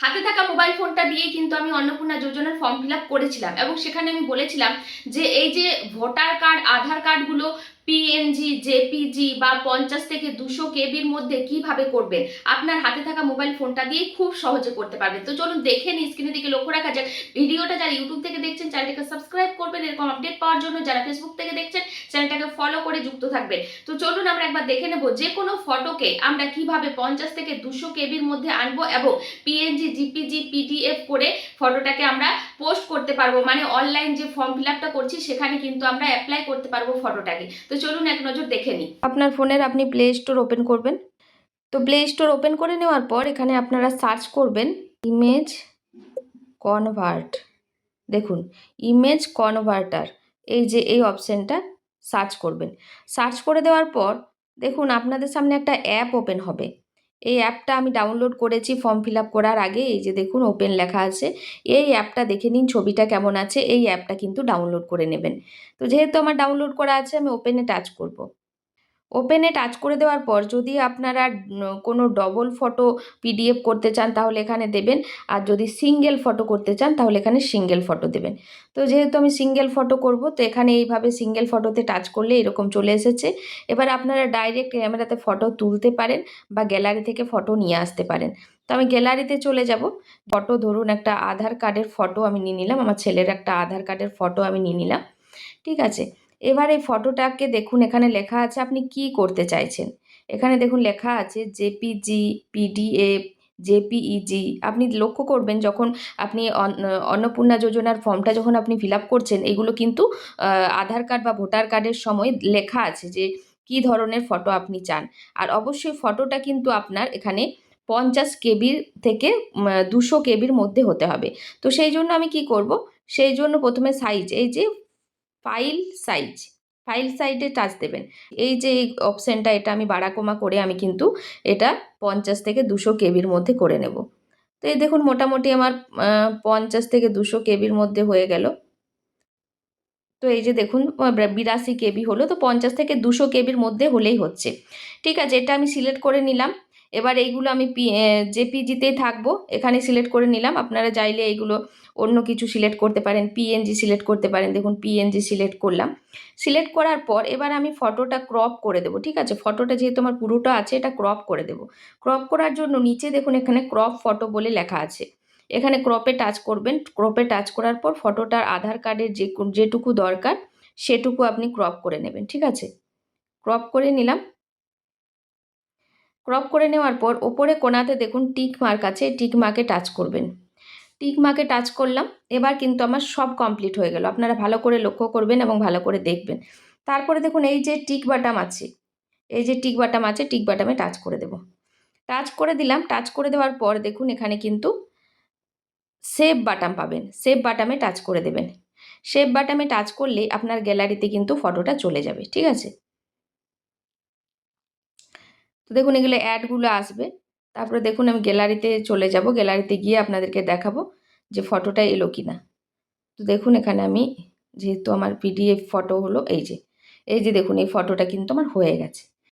হাতে থাকা মোবাইল ফোনটা দিয়ে কিন্তু আমি অন্নপূর্ণা যোজনার ফর্ম ফিল আপ করেছিলাম এবং সেখানে আমি বলেছিলাম যে এই যে ভোটার কার্ড আধার কার্ডগুলো পিএনজি জেপিজি বা 50 থেকে 200 কেবির মধ্যে কিভাবে করবেন। আপনার হাতে থাকা মোবাইল ফোনটা দিয়ে খুব সহজে করতে পারবেন। তো চলুন দেখে নিই, স্ক্রিনের দিকে লক্ষ্য রাখা যাক। ভিডিওটা যারা ইউটিউব থেকে দেখছেন চ্যানেলটাকে সাবস্ক্রাইব করবেন এরকম আপডেট পাওয়ার জন্য, যারা ফেসবুক থেকে দেখছেন চ্যানেলটাকে ফলো করে যুক্ত থাকবেন। তো চলুন আমরা একবার দেখে নেব যে কোনো ফটোকে আমরা কিভাবে 50 থেকে 200 কেবির মধ্যে আনবো এবং পিএনজি জিপিজি পিডিএফ করে ফটোটাকে আমরা পোস্ট করতে পারবো, মানে অনলাইন যে ফর্ম ফিল আপটা করছি সেখানে কিন্তু আমরা অ্যাপ্লাই করতে পারবো ফটোটাকে। তো চলুন এক নজর দেখে নিই। আপনার ফোনের আপনি প্লে স্টোর ওপেন করবেন। তো প্লে স্টোর ওপেন করে নেওয়ার পর এখানে আপনারা সার্চ করবেন ইমেজ কনভার্ট। দেখুন ইমেজ কনভার্টার, এই যে এই অপশানটা সার্চ করবেন। সার্চ করে দেওয়ার পর দেখুন আপনাদের সামনে একটা অ্যাপ ওপেন হবে। এই অ্যাপটা আমি ডাউনলোড করেছি ফর্ম ফিল আপ করার আগে। এই যে দেখুন ওপেন লেখা আছে। এই অ্যাপটা দেখে নিন ছবিটা কেমন আছে। এই অ্যাপটা কিন্তু ডাউনলোড করে নেবেন। তো যেহেতু আমার ডাউনলোড করা আছে আমি ওপেনে টাচ করব। ওপেনে টাচ করে দেওয়ার পর যদি আপনারা কোনো ডবল ফটো পিডিএফ করতে চান তাহলে এখানে দেবেন, আর যদি সিঙ্গেল ফটো করতে চান তাহলে এখানে সিঙ্গেল ফটো দেবেন। তো যেহেতু আমি সিঙ্গেল ফটো করব তো এখানে এইভাবে সিঙ্গেল ফটোতে টাচ করলে এরকম চলে এসেছে। এবার আপনারা ডাইরেক্ট ক্যামেরাতে ফটো তুলতে পারেন বা গ্যালারি থেকে ফটো নিয়ে আসতে পারেন। তো আমি গ্যালারিতে চলে যাব। ফটো ধরুন একটা আধার কার্ডের ফটো আমি নিয়ে নিলাম, আমার ছেলের একটা আধার কার্ডের ফটো আমি নিয়ে নিলাম। ঠিক আছে, এবার এই ফটোটাকে দেখুন এখানে লেখা আছে আপনি কি করতে চাইছেন। এখানে দেখুন লেখা আছে জেপিজি পিডিএফ জেপিইজি। আপনি লক্ষ্য করবেন যখন আপনি অন্নপূর্ণা যোজনার ফর্মটা যখন আপনি ফিল আপ করছেন এগুলো কিন্তু আধার কার্ড বা ভোটার কার্ডের সময় লেখা আছে যে কি ধরনের ফটো আপনি চান। আর অবশ্যই ফটোটা কিন্তু আপনার এখানে 50 কেবির থেকে 200 কেবির মধ্যে হতে হবে। তো সেই জন্য আমি কি করব, সেই জন্য প্রথমে সাইজ, এই যে ফাইল সাইজ, ফাইল সাইজে টাচ দেবেন। এই যে এই অপশানটা এটা আমি বাড়া কমা করে আমি কিন্তু এটা 50 থেকে 200 কেবির মধ্যে করে নেব। তো এই দেখুন মোটামুটি আমার 50 থেকে 200 কেবির মধ্যে হয়ে গেল। তো এই যে দেখুন 82 কেবি হলো। তো 50 থেকে 200 কেবির মধ্যে হলেই হচ্ছে। ঠিক আছে, এটা আমি সিলেক্ট করে নিলাম। এবার এইগুলো আমি জেপিজিতেই থাকবো, এখানে সিলেক্ট করে নিলাম। আপনারা চাইলে এইগুলো অন্য কিছু সিলেক্ট করতে পারেন, পিএনজি সিলেক্ট করতে পারেন। দেখুন পিএনজি সিলেক্ট করলাম। সিলেক্ট করার পর এবার আমি ফটোটা ক্রপ করে দেবো। ঠিক আছে, ফটোটা যেহেতু আমার পুরোটা আছে এটা ক্রপ করে দেবো। ক্রপ করার জন্য নিচে দেখুন এখানে ক্রপ ফটো বলে লেখা আছে। এখানে ক্রপে টাচ করবেন। ক্রপে টাচ করার পর ফটোটার আধার কার্ডের যেটুকু দরকার সেটুকু আপনি ক্রপ করে নেবেন। ঠিক আছে, ক্রপ করে নিলাম। ক্রপ করে নেওয়ার পর ওপরে কোণাতে দেখুন টিক মার্ক আছে, টিক মার্কে টাচ করবেন। টিক মার্কে টাচ করলাম। এবার কিন্তু আমার সব কমপ্লিট হয়ে গেল। আপনারা ভালো করে লক্ষ্য করবেন এবং ভালো করে দেখবেন। তারপরে দেখুন এই যে টিক বাটাম আছে, এই যে টিক বাটাম আছে, টিক বাটামে টাচ করে দেব। টাচ করে দিলাম। টাচ করে দেওয়ার পর দেখুন এখানে কিন্তু সেভ বাটন পাবেন। সেভ বাটনে টাচ করে দেবেন। সেভ বাটনে টাচ করলেই আপনার গ্যালারিতে কিন্তু ফটোটা চলে যাবে। ঠিক আছে, তো দেখুন এগুলো অ্যাডগুলো আসবে। তারপরে দেখুন আমি গ্যালারিতে চলে যাব। গ্যালারিতে গিয়ে আপনাদেরকে দেখাবো যে ফটোটা এলো কি না। তো দেখুন এখানে আমি যেহেতু আমার পিডিএফ ফটো হলো, এই যে দেখুন এই ফটোটা কিন্তু আমার হয়ে গেছে।